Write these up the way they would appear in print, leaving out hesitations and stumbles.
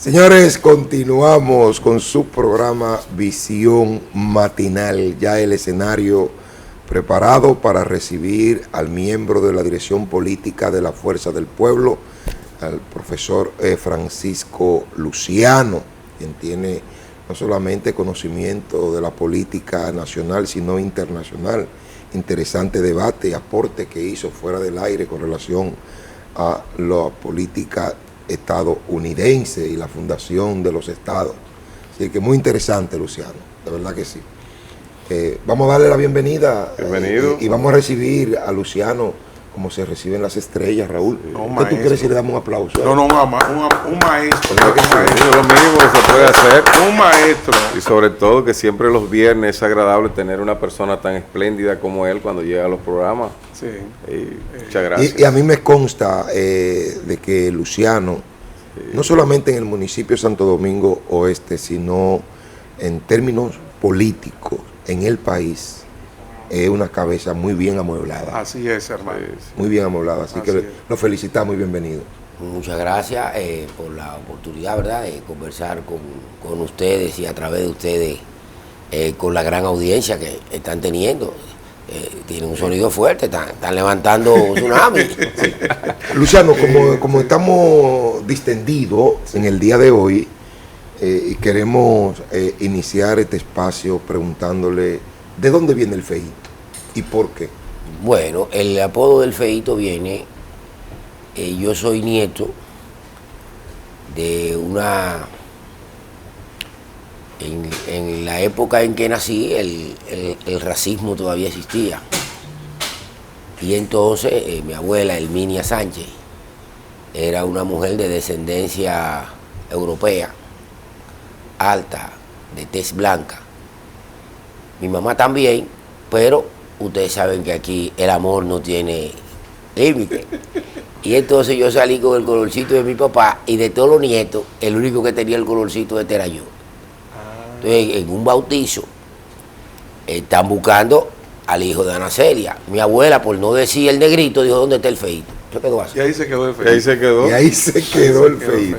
Señores, continuamos con su programa Visión Matinal. Ya el escenario preparado para recibir al miembro de la dirección política de la Fuerza del Pueblo, al profesor Francisco Luciano, quien tiene no solamente conocimiento de la política nacional, sino internacional. Interesante debate y aporte que hizo fuera del aire con relación a la política estadounidense y la fundación de los estados. Así que muy interesante, Luciano, de verdad que sí. Vamos a darle la bienvenida. Bienvenido. Y vamos a recibir a Luciano como se reciben las estrellas, Raúl. No, ¿Qué tú quieres si le damos un aplauso? No, un maestro. Lo mínimo que se puede hacer. Un maestro. Y sobre todo que siempre los viernes es agradable tener una persona tan espléndida como él cuando llega a los programas. Sí. Muchas gracias. Y a mí me consta de que Luciano, no solamente en el municipio de Santo Domingo Oeste, sino en términos políticos en el país, es una cabeza muy bien amueblada. Así es, hermano. Muy bien amueblada, así que lo felicitamos y bienvenido. Muchas gracias por la oportunidad, ¿verdad?, de conversar con ustedes y a través de ustedes con la gran audiencia que están teniendo. Tienen un sonido fuerte, están levantando tsunami. Sí. Luciano, como estamos distendidos en el día de hoy y queremos iniciar este espacio preguntándole ¿de dónde viene el feíto y por qué? Bueno, el apodo del feíto viene, yo soy nieto de una... En la época en que nací, el racismo todavía existía. Y entonces mi abuela, Herminia Sánchez, era una mujer de descendencia europea, alta, de tez blanca. Mi mamá también, pero ustedes saben que aquí el amor no tiene límite. Y entonces yo salí con el colorcito de mi papá y de todos los nietos, el único que tenía el colorcito este era yo. Entonces, en un bautizo, están buscando al hijo de Ana Celia. Mi abuela, por no decir el negrito, dijo, ¿dónde está el feíto? Se quedó así. Y ahí se quedó el feíto. Y ahí se quedó. Y ahí se quedó el feíto.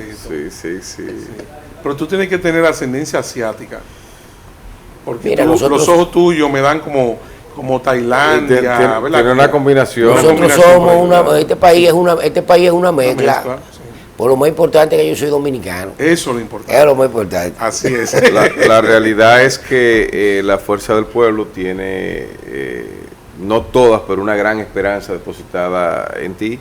Sí. Pero tú tienes que tener ascendencia asiática. Porque Mira, los ojos tuyos me dan como Tailandia, ¿verdad? Tiene una combinación. Nosotros somos este país es una mezcla. Sí. Por lo más importante es que yo soy dominicano. Eso es lo importante. Es lo más importante. Así es. La realidad es que la Fuerza del Pueblo tiene, no todas, pero una gran esperanza depositada en ti,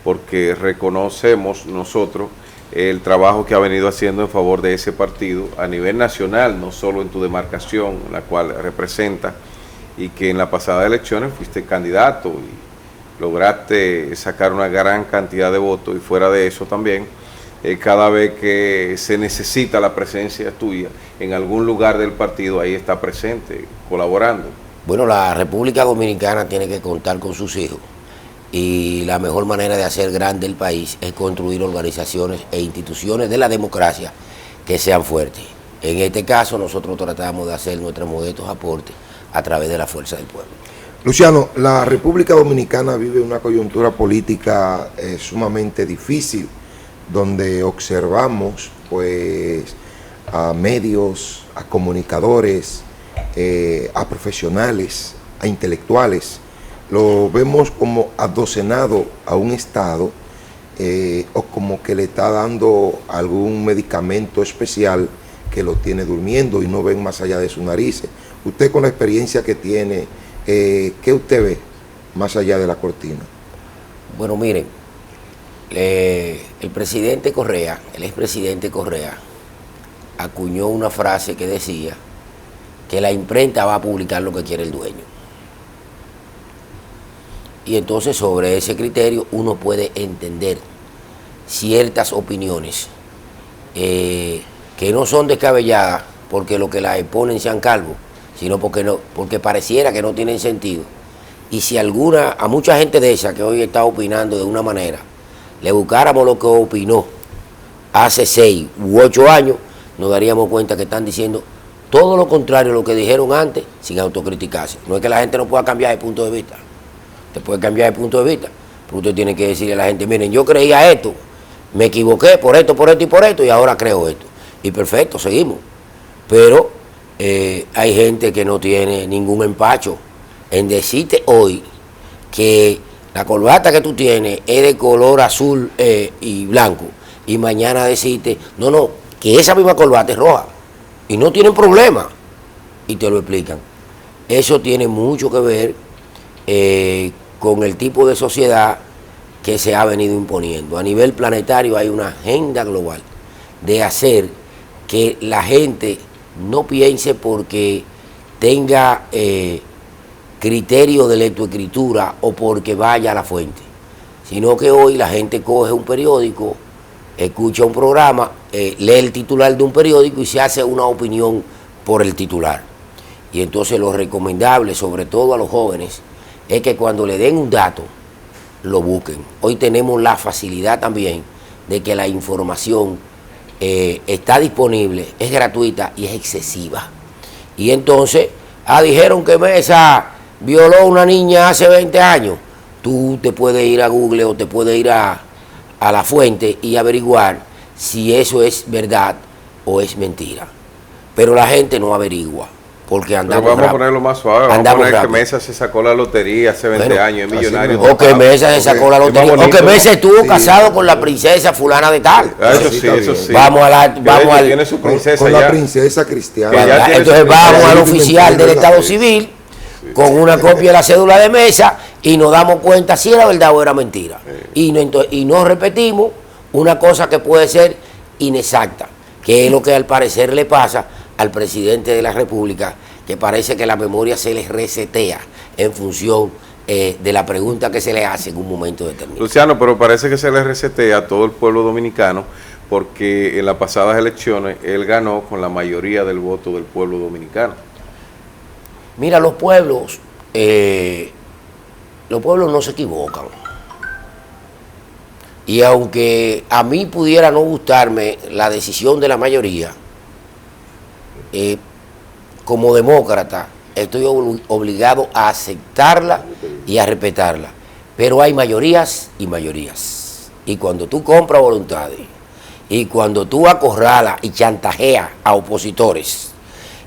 porque reconocemos nosotros el trabajo que ha venido haciendo en favor de ese partido a nivel nacional, no solo en tu demarcación, la cual representa, y que en las pasadas elecciones fuiste candidato y lograste sacar una gran cantidad de votos, y fuera de eso también, cada vez que se necesita la presencia tuya en algún lugar del partido, ahí está presente, colaborando. Bueno, la República Dominicana tiene que contar con sus hijos. Y la mejor manera de hacer grande el país es construir organizaciones e instituciones de la democracia que sean fuertes. En este caso, nosotros tratamos de hacer nuestros modestos aportes a través de la Fuerza del Pueblo. Luciano, la República Dominicana vive una coyuntura política sumamente difícil, donde observamos pues a medios, a comunicadores, a profesionales, a intelectuales. Lo vemos como adocenado a un Estado o como que le está dando algún medicamento especial que lo tiene durmiendo y no ven más allá de sus narices. Usted, con la experiencia que tiene, ¿qué usted ve más allá de la cortina? Bueno, miren, el expresidente Correa acuñó una frase que decía que la imprenta va a publicar lo que quiere el dueño. Y entonces, sobre ese criterio, uno puede entender ciertas opiniones que no son descabelladas porque lo que las exponen sean calvos, sino porque pareciera que no tienen sentido. Y si a mucha gente de esa que hoy está opinando de una manera, le buscáramos lo que opinó hace 6 u 8 años, nos daríamos cuenta que están diciendo todo lo contrario a lo que dijeron antes, sin autocriticarse. No es que la gente no pueda cambiar de punto de vista. Usted puede cambiar de punto de vista, pero usted tiene que decirle a la gente, miren, yo creía esto, me equivoqué por esto, por esto y por esto, y ahora creo esto. Y perfecto, seguimos. Pero hay gente que no tiene ningún empacho en decirte hoy que la corbata que tú tienes es de color azul y blanco, y mañana decirte, no, que esa misma corbata es roja, y no tienen problema, y te lo explican. Eso tiene mucho que ver con el tipo de sociedad que se ha venido imponiendo. A nivel planetario hay una agenda global de hacer que la gente no piense porque tenga criterio de lectoescritura o porque vaya a la fuente, sino que hoy la gente coge un periódico, escucha un programa, lee el titular de un periódico y se hace una opinión por el titular. Y entonces lo recomendable, sobre todo a los jóvenes, es que cuando le den un dato, lo busquen. Hoy tenemos la facilidad también de que la información está disponible, es gratuita y es excesiva. Y entonces, dijeron que Mesa violó a una niña hace 20 años. Tú te puedes ir a Google o te puedes ir a la fuente y averiguar si eso es verdad o es mentira. Pero la gente no averigua. Porque andamos Pero vamos a ponerlo más suave, vamos a poner que Mesa se sacó la lotería hace 20 años, es millonario. O que Mesa se sacó la lotería, o que Mesa estuvo casado con la princesa fulana de tal. Eso sí. Vamos tiene su princesa con ya. la princesa cristiana. Entonces vamos al oficial del Estado Civil con una copia de la cédula de Mesa y nos damos cuenta si era verdad o era mentira. Y no repetimos una cosa que puede ser inexacta, que es lo que al parecer le pasa al presidente de la República, que parece que la memoria se les resetea en función de la pregunta que se le hace en un momento determinado. Luciano, pero parece que se le resetea a todo el pueblo dominicano, porque en las pasadas elecciones él ganó con la mayoría del voto del pueblo dominicano. Mira, los pueblos no se equivocan. Y aunque a mí pudiera no gustarme la decisión de la mayoría, como demócrata estoy obligado a aceptarla y a respetarla. Pero hay mayorías y mayorías. Y cuando tú compras voluntades, y cuando tú acorralas y chantajeas a opositores,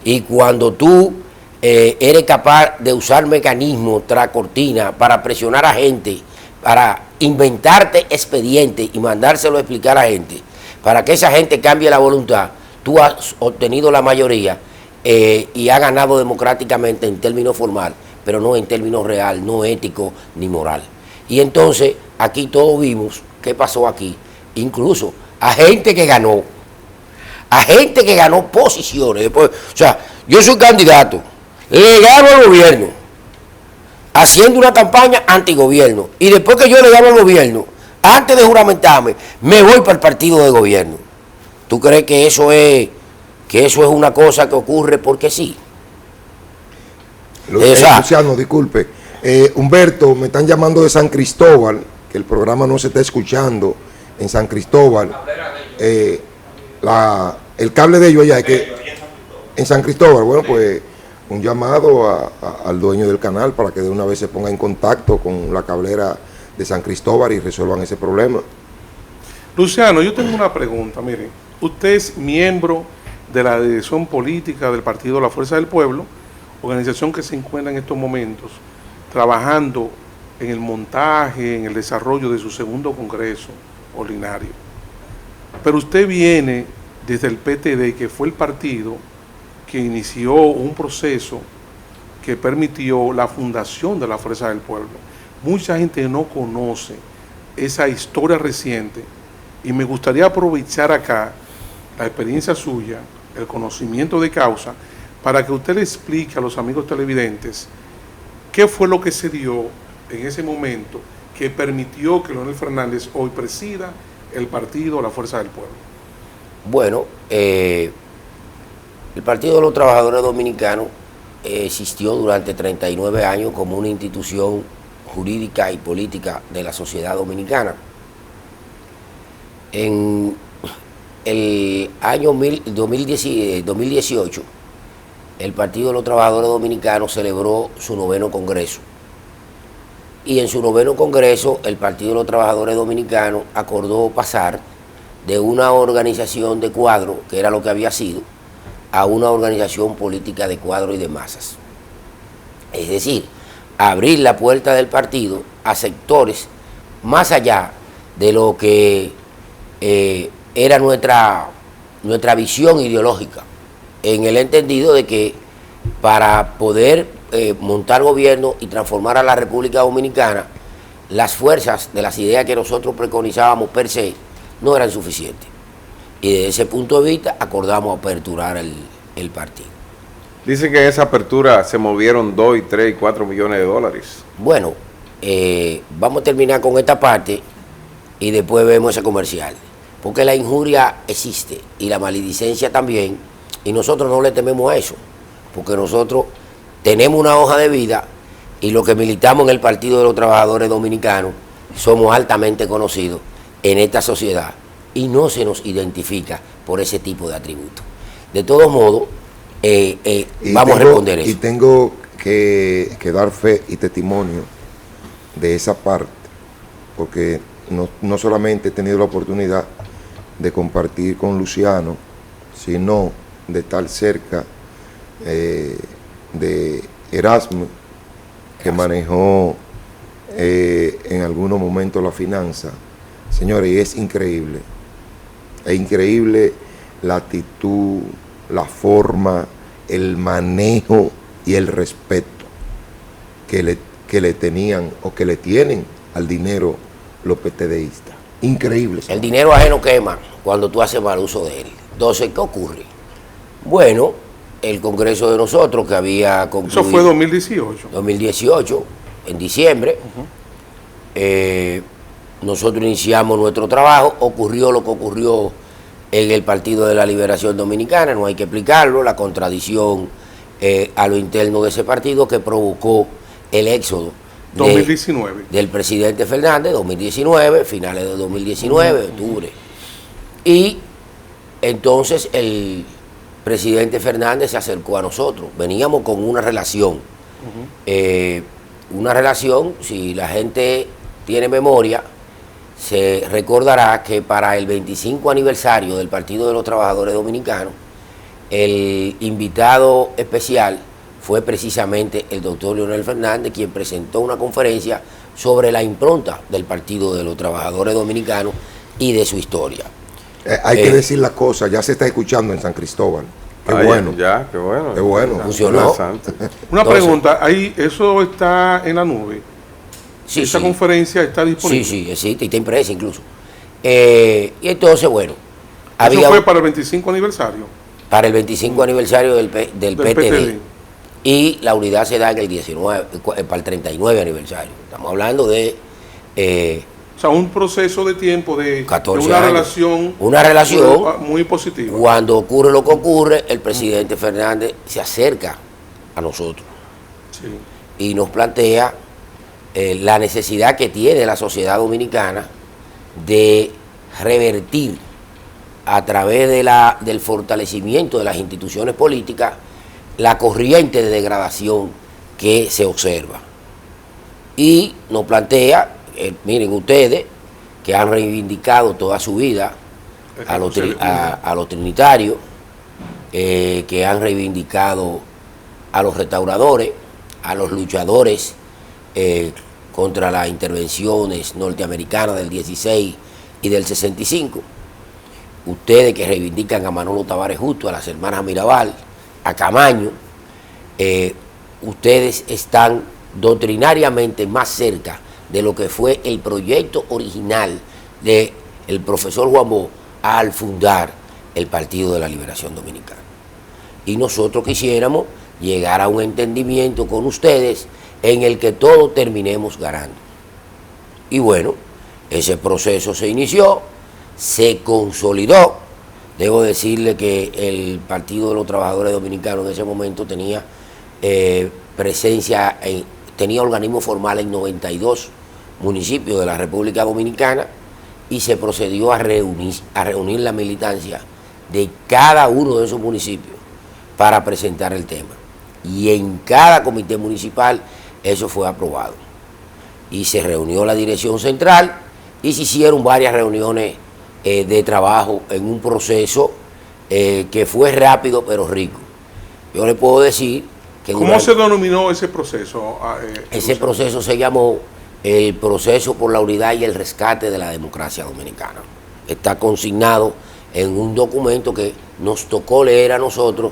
y cuando tú eres capaz de usar mecanismos tras cortina para presionar a gente, para inventarte expedientes y mandárselo a explicar a gente, para que esa gente cambie la voluntad, tú has obtenido la mayoría y has ganado democráticamente en términos formal, pero no en términos real, no ético ni moral. Y entonces aquí todos vimos qué pasó aquí, incluso a gente que ganó posiciones. Después, o sea, yo soy candidato, le gano al gobierno, haciendo una campaña antigobierno, y después que yo le gano al gobierno, antes de juramentarme, me voy para el partido de gobierno. ¿Tú crees que eso es una cosa que ocurre porque sí? Luciano, disculpe. Humberto, me están llamando de San Cristóbal, que el programa no se está escuchando en San Cristóbal. El cable de ellos allá es que en San Cristóbal, bueno, pues un llamado al dueño del canal para que de una vez se ponga en contacto con la cablera de San Cristóbal y resuelvan ese problema. Luciano, yo tengo una pregunta, mire, usted es miembro de la dirección política del Partido La Fuerza del Pueblo, organización que se encuentra en estos momentos trabajando en el montaje, en el desarrollo de su segundo congreso ordinario. Pero usted viene desde el PTD, que fue el partido que inició un proceso que permitió la fundación de la Fuerza del Pueblo. Mucha gente no conoce esa historia reciente y me gustaría aprovechar acá la experiencia suya, el conocimiento de causa, para que usted le explique a los amigos televidentes qué fue lo que se dio en ese momento que permitió que Leonel Fernández hoy presida el partido La Fuerza del Pueblo. Bueno, el Partido de los Trabajadores Dominicanos existió durante 39 años como una institución jurídica y política de la sociedad dominicana. En el año 2018, el Partido de los Trabajadores Dominicanos celebró su 9º Congreso. Y en su 9º Congreso, el Partido de los Trabajadores Dominicanos acordó pasar de una organización de cuadro, que era lo que había sido, a una organización política de cuadro y de masas. Es decir, abrir la puerta del partido a sectores más allá de lo que era nuestra visión ideológica, en el entendido de que para poder montar gobierno y transformar a la República Dominicana, las fuerzas de las ideas que nosotros preconizábamos per se no eran suficientes. Y desde ese punto de vista acordamos aperturar el partido. Dicen que en esa apertura se movieron 2, y 3 y 4 millones de dólares. Bueno, vamos a terminar con esta parte y después vemos ese comercial. Porque la injuria existe y la maledicencia también, y nosotros no le tememos a eso, porque nosotros tenemos una hoja de vida y los que militamos en el Partido de los Trabajadores Dominicanos somos altamente conocidos en esta sociedad y no se nos identifica por ese tipo de atributos. De todos modos, vamos a responder eso. Y tengo que dar fe y testimonio de esa parte, porque no solamente he tenido la oportunidad de compartir con Luciano, sino de estar cerca de Erasmo, que manejó en algunos momentos la finanza. Señores, y es increíble la actitud, la forma, el manejo y el respeto que le tenían o que le tienen al dinero los PTDistas. Increíble. El dinero ajeno quema cuando tú haces mal uso de él. Entonces, ¿qué ocurre? Bueno, el Congreso de nosotros, que había concluido... Eso fue 2018. 2018, en diciembre. Nosotros iniciamos nuestro trabajo, ocurrió lo que ocurrió en el Partido de la Liberación Dominicana, no hay que explicarlo, la contradicción a lo interno de ese partido que provocó el éxodo 2019. Del presidente Fernández, 2019, finales de 2019, octubre. Y entonces el presidente Fernández se acercó a nosotros, veníamos con una relación, si la gente tiene memoria, se recordará que para el 25 aniversario del Partido de los Trabajadores Dominicanos, el invitado especial fue precisamente el doctor Leonel Fernández, quien presentó una conferencia sobre la impronta del Partido de los Trabajadores Dominicanos y de su historia. Hay que decir la cosa, ya se está escuchando en San Cristóbal. Qué bueno. Ya, qué bueno. Qué bueno. Funcionó. Una pregunta, ahí eso está en la nube. Sí, ¿Esa sí. conferencia está disponible? Sí, sí, existe, y está impresa incluso. Y entonces, bueno, Eso fue para el 25 aniversario. para el 25 aniversario del PTD. Y la unidad se da en el 19, para el 39 aniversario. Estamos hablando de... O sea, un proceso de tiempo de 14 una años. relación. Una relación muy positiva. Cuando ocurre lo que ocurre, el presidente Fernández se acerca a nosotros Sí. y nos plantea la necesidad que tiene la sociedad dominicana de revertir a través del fortalecimiento de las instituciones políticas la corriente de degradación que se observa. Y nos plantea, miren ustedes, que han reivindicado toda su vida a los trinitarios, que han reivindicado a los restauradores, a los luchadores contra las intervenciones norteamericanas del 16 y del 65. Ustedes que reivindican a Manolo Tavares Justo, a las hermanas Mirabal, a Camaño, ustedes están doctrinariamente más cerca de lo que fue el proyecto original del profesor Juan Bosch al fundar el Partido de la Liberación Dominicana. Y nosotros quisiéramos llegar a un entendimiento con ustedes en el que todos terminemos ganando. Y bueno, ese proceso se inició, se consolidó. Debo decirle que el Partido de los Trabajadores Dominicanos en ese momento tenía presencia, tenía organismo formal en 92 municipios de la República Dominicana y se procedió a reunir la militancia de cada uno de esos municipios para presentar el tema. Y en cada comité municipal eso fue aprobado. Y se reunió la dirección central y se hicieron varias reuniones de trabajo en un proceso que fue rápido pero rico. Yo le puedo decir que... ¿Cómo se denominó ese proceso? Ese proceso se llamó el proceso por la unidad y el rescate de la democracia dominicana. Está consignado en un documento que nos tocó leer a nosotros,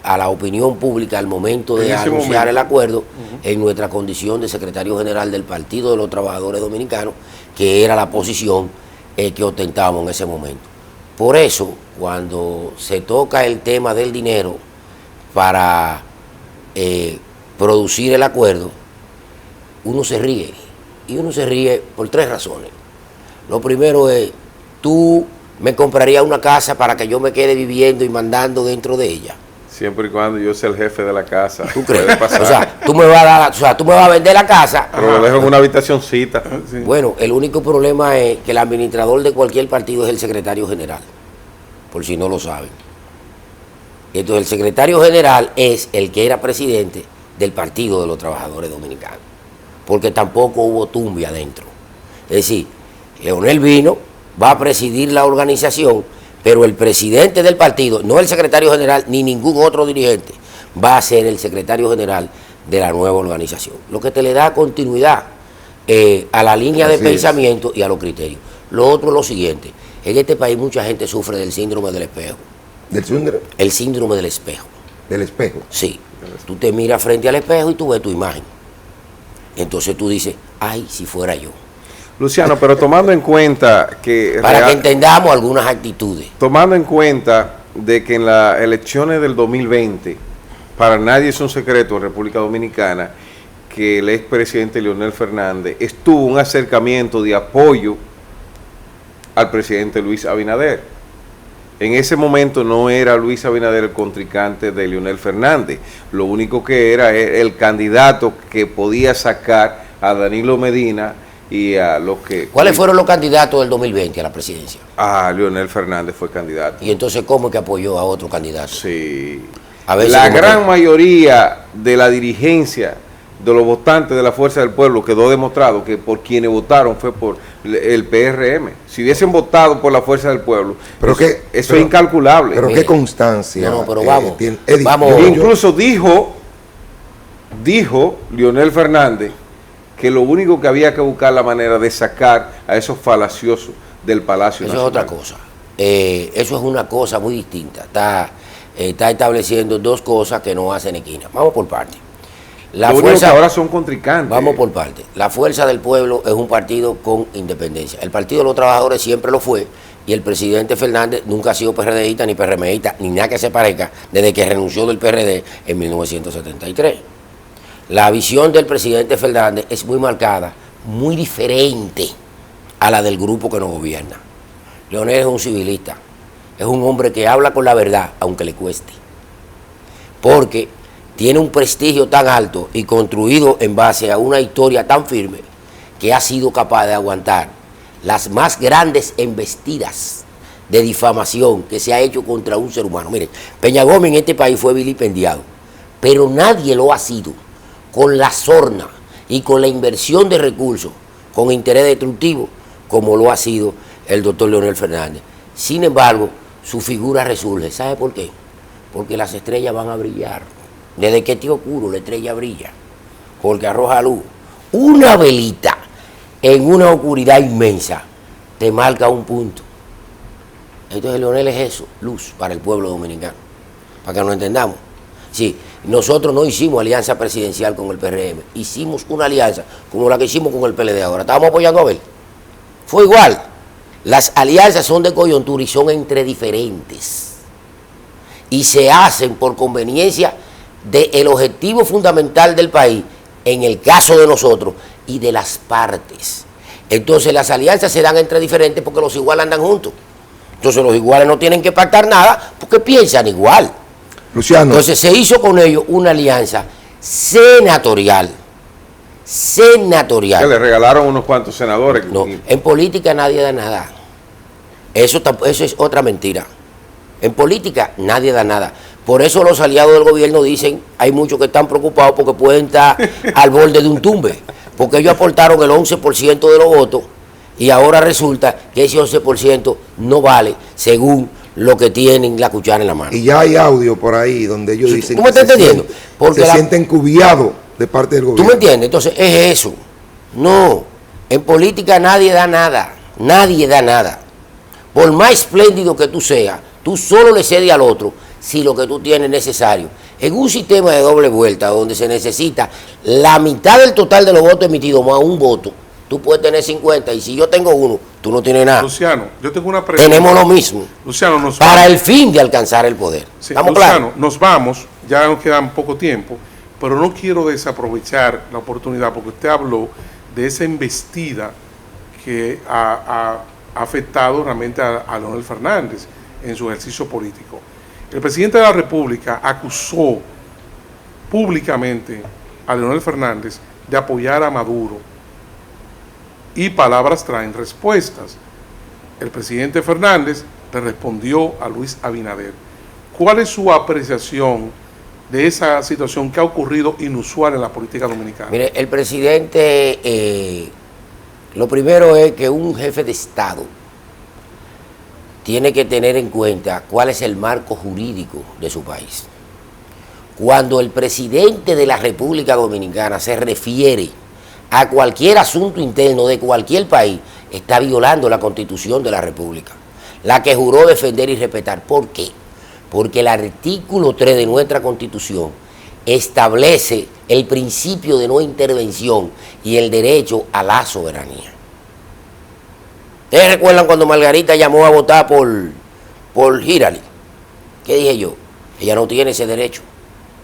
a la opinión pública al momento de anunciar el acuerdo, en nuestra condición de secretario general del Partido de los Trabajadores Dominicanos, que era la posición que ostentábamos en ese momento. Por eso, cuando se toca el tema del dinero para producir el acuerdo, uno se ríe. Y uno se ríe por 3 razones. Lo primero es, tú me comprarías una casa para que yo me quede viviendo y mandando dentro de ella. Siempre y cuando yo sea el jefe de la casa. ¿Tú crees? O sea, tú me vas a vender la casa. Pero lo dejo en una habitacioncita. Sí. Bueno, el único problema es que el administrador de cualquier partido es el secretario general, por si no lo saben. Entonces el secretario general es el que era presidente del Partido de los Trabajadores Dominicanos, porque tampoco hubo tumbe adentro. Es decir, Leonel vino, va a presidir la organización, pero el presidente del partido, no el secretario general ni ningún otro dirigente, va a ser el secretario general de la nueva organización. Lo que te le da continuidad a la línea de pensamiento y a los criterios. Lo otro es lo siguiente: en este país mucha gente sufre del síndrome del espejo. ¿Del síndrome? El síndrome del espejo. ¿Del espejo? Sí. Tú te miras frente al espejo y tú ves tu imagen. Entonces tú dices, ay, si fuera yo. Luciano, pero tomando en cuenta que... Para que entendamos algunas actitudes. Tomando en cuenta de que en las elecciones del 2020, para nadie es un secreto en República Dominicana que el expresidente Leonel Fernández estuvo un acercamiento de apoyo al presidente Luis Abinader. En ese momento no era Luis Abinader el contrincante de Leonel Fernández, lo único que era el candidato que podía sacar a Danilo Medina y a los que... ¿Cuáles fueron los candidatos del 2020 a la presidencia? Leonel Fernández fue candidato. Y entonces, ¿cómo es que apoyó a otro candidato? Sí. A ver La gran mayoría de la dirigencia de los votantes de la Fuerza del Pueblo quedó demostrado que por quienes votaron fue por el PRM. Si hubiesen votado por la Fuerza del Pueblo, pero eso es incalculable. Pero qué constancia. No, pero vamos. Vamos. Incluso dijo Leonel Fernández que lo único que había que buscar la manera de sacar a esos falaciosos del Palacio Nacional. Eso es otra cosa. Eso es una cosa muy distinta. Está estableciendo 2 cosas que no hacen esquina. Vamos por parte. Lo único que ahora son contrincantes. Vamos por parte. La Fuerza del Pueblo es un partido con independencia. El Partido de los Trabajadores siempre lo fue, y el presidente Fernández nunca ha sido PRDista ni PRMista, ni nada que se parezca, desde que renunció del PRD en 1973. La visión del presidente Fernández es muy marcada, muy diferente a la del grupo que nos gobierna. Leonel es un civilista, es un hombre que habla con la verdad, aunque le cueste. Porque tiene un prestigio tan alto y construido en base a una historia tan firme que ha sido capaz de aguantar las más grandes embestidas de difamación que se ha hecho contra un ser humano. Miren, Peña Gómez en este país fue vilipendiado, pero nadie lo ha sido con la sorna y con la inversión de recursos con interés destructivo como lo ha sido el doctor Leonel Fernández. Sin embargo, su figura resurge. ¿Sabe por qué? Porque las estrellas van a brillar. Desde que esté oscuro, la estrella brilla, porque arroja luz. Una velita en una oscuridad inmensa te marca un punto. Entonces Leonel es eso, luz para el pueblo dominicano, para que nos entendamos. Sí, nosotros no hicimos alianza presidencial con el PRM, hicimos una alianza como la que hicimos con el PLD ahora. Estábamos apoyando a Abel. Fue igual. Las alianzas son de coyuntura y son entre diferentes. Y se hacen por conveniencia del objetivo fundamental del país, en el caso de nosotros, y de las partes. Entonces las alianzas se dan entre diferentes porque los iguales andan juntos. Entonces los iguales no tienen que pactar nada porque piensan igual. Luciano. Entonces se hizo con ellos una alianza senatorial. Que le regalaron unos cuantos senadores. No, en política nadie da nada. Eso es otra mentira. En política nadie da nada. Por eso los aliados del gobierno dicen, hay muchos que están preocupados porque pueden estar al borde de un tumbe, porque ellos aportaron el 11% de los votos Y ahora resulta que ese 11% no vale según lo que tienen la cuchara en la mano. Y ya hay audio por ahí donde ellos dicen ¿Tú me estás entendiendo? Porque se sienten cubiados de parte del gobierno. ¿Tú me entiendes? Entonces es eso. No, en política nadie da nada. Nadie da nada. Por más espléndido que tú seas, tú solo le cedes al otro si lo que tú tienes es necesario. En un sistema de doble vuelta donde se necesita la mitad del total de los votos emitidos más un voto, tú puedes tener 50 y si yo tengo uno, tú no tienes nada. Luciano, yo tengo una pregunta. Tenemos lo mismo. Luciano, nos para vamos. el fin de alcanzar el poder. Sí, ¿Estamos Luciano, claros? nos vamos, ya nos queda poco tiempo, pero no quiero desaprovechar la oportunidad porque usted habló de esa embestida que ha afectado realmente a Leonel Fernández en su ejercicio político. El presidente de la República acusó públicamente a Leonel Fernández de apoyar a Maduro y palabras traen respuestas. El presidente Fernández le respondió a Luis Abinader. ¿Cuál es su apreciación de esa situación que ha ocurrido inusual en la política dominicana? Mire, el presidente, lo primero es que un jefe de Estado tiene que tener en cuenta cuál es el marco jurídico de su país. Cuando el presidente de la República Dominicana se refiere a cualquier asunto interno de cualquier país, está violando la Constitución de la República, la que juró defender y respetar. ¿Por qué? Porque el artículo 3 de nuestra Constitución establece el principio de no intervención y el derecho a la soberanía. ¿Ustedes recuerdan cuando Margarita llamó a votar por Hillary? ¿Qué dije yo? Ella no tiene ese derecho.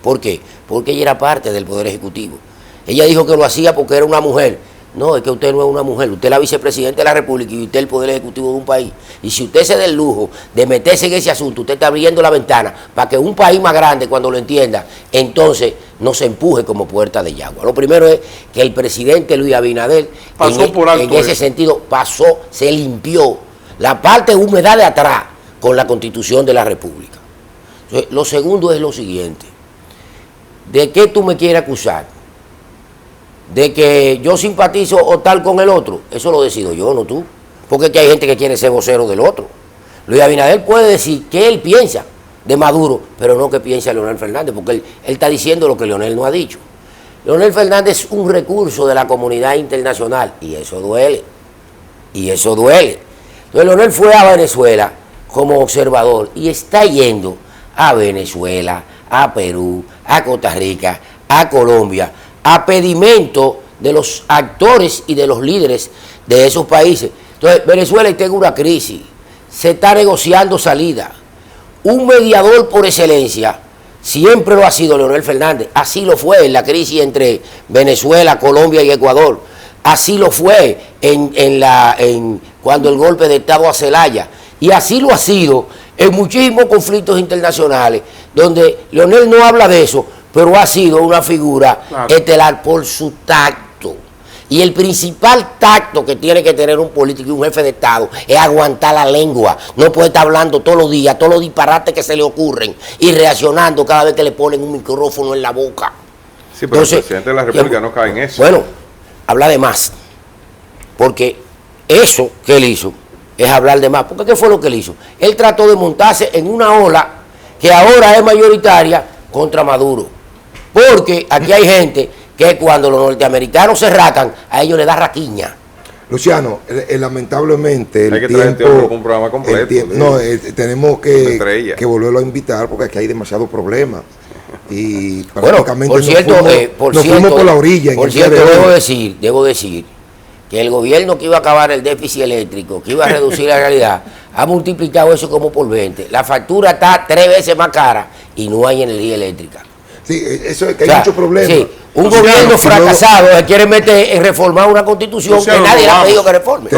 ¿Por qué? Porque ella era parte del Poder Ejecutivo. Ella dijo que lo hacía porque era una mujer. No, es que usted no es una mujer, usted es la vicepresidenta de la República y usted es el Poder Ejecutivo de un país. Y si usted se da el lujo de meterse en ese asunto, usted está abriendo la ventana para que un país más grande, cuando lo entienda, entonces no se empuje como puerta de yagua. Lo primero es que el presidente Luis Abinader, en ese sentido, pasó, se limpió la parte húmeda de atrás con la Constitución de la República. Entonces, lo segundo es lo siguiente. ¿De qué tú me quieres acusar? ¿De que yo simpatizo o tal con el otro? Eso lo decido yo, no tú. Porque es que hay gente que quiere ser vocero del otro. Luis Abinader puede decir que él piensa de Maduro, pero no que piensa Leonel Fernández, porque él está diciendo lo que Leonel no ha dicho. Leonel Fernández es un recurso de la comunidad internacional y eso duele. Y eso duele. Entonces Leonel fue a Venezuela como observador y está yendo a Venezuela, a Perú, a Costa Rica, a Colombia, a pedimento de los actores y de los líderes de esos países. Entonces, Venezuela está en una crisis, se está negociando salida. Un mediador por excelencia siempre lo ha sido Leonel Fernández, así lo fue en la crisis entre Venezuela, Colombia y Ecuador, así lo fue cuando el golpe de Estado a Zelaya, y así lo ha sido en muchísimos conflictos internacionales, donde Leonel no habla de eso, pero ha sido una figura estelar por su tacto. Y el principal tacto que tiene que tener un político y un jefe de Estado es aguantar la lengua. No puede estar hablando todos los días, todos los disparates que se le ocurren y reaccionando cada vez que le ponen un micrófono en la boca. Sí, pero entonces, el presidente de la República no cae en eso. Bueno, habla de más. Porque eso que él hizo es hablar de más. Porque ¿qué fue lo que él hizo? Él trató de montarse en una ola que ahora es mayoritaria contra Maduro. Porque aquí hay gente que cuando los norteamericanos se racan, a ellos les da raquiña. Luciano, lamentablemente hay que traer un programa completo. Tenemos que volverlo a invitar porque aquí hay demasiados problemas. Y prácticamente nos fuimos por la orilla. Por cierto, debo decir que el gobierno que iba a acabar el déficit eléctrico, que iba a reducir la realidad, ha multiplicado eso como por 20. La factura está 3 veces más cara y no hay energía eléctrica. Sí, eso es que hay muchos problemas. Sí, un gobierno fracasado que quiere meter en reformar una constitución que nadie le ha pedido que reforme.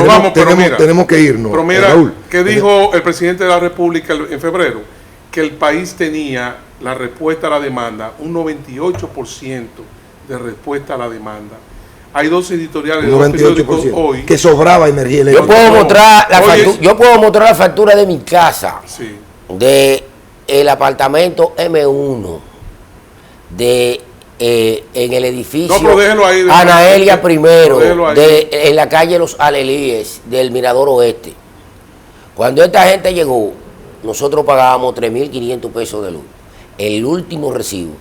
Tenemos que irnos. Pero mira, Raúl, ¿qué dijo el presidente de la República en febrero? Que el país tenía la respuesta a la demanda, un 98% de respuesta a la demanda. Hay dos editoriales, dos periódicos hoy. Que sobraba energía eléctrica. Yo puedo mostrar la factura de mi casa, de el apartamento M1, de en el edificio No, pero déjelo ahí, Anaelia déjelo ahí. en la calle Los Alelíes del Mirador Oeste. Cuando esta gente llegó, nosotros pagábamos 3.500 pesos de luz. El último recibo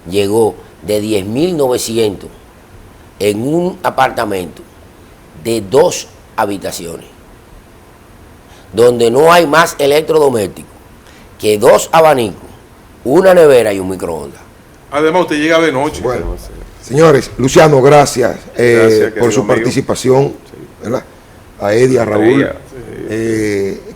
llegó de 10.900 en un apartamento de 2 habitaciones, donde no hay más electrodomésticos que 2 abanicos, una nevera y un microondas. Además, usted llega de noche. Bueno, señores, Luciano, gracias, Gracias, por su querido amigo. participación, ¿verdad? A Eddie, a Raúl. María.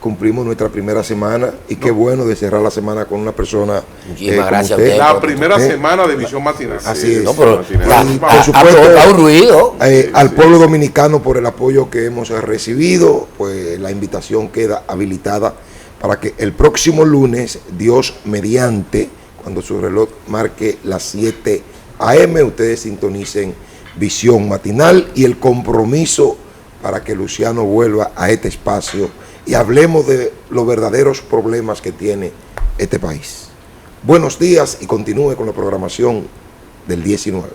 Cumplimos nuestra primera semana y qué bueno de cerrar la semana con una persona Muchísimas como gracias a usted. usted. La primera semana de Visión Matinal. Así es. No, pero Matinal. Y, por ha supuesto, provocado un ruido. al pueblo dominicano por el apoyo que hemos recibido, pues la invitación queda habilitada para que el próximo lunes, Dios mediante, cuando su reloj marque las 7 a.m., ustedes sintonicen Visión Matinal y el compromiso para que Luciano vuelva a este espacio y hablemos de los verdaderos problemas que tiene este país. Buenos días y continúe con la programación del 19.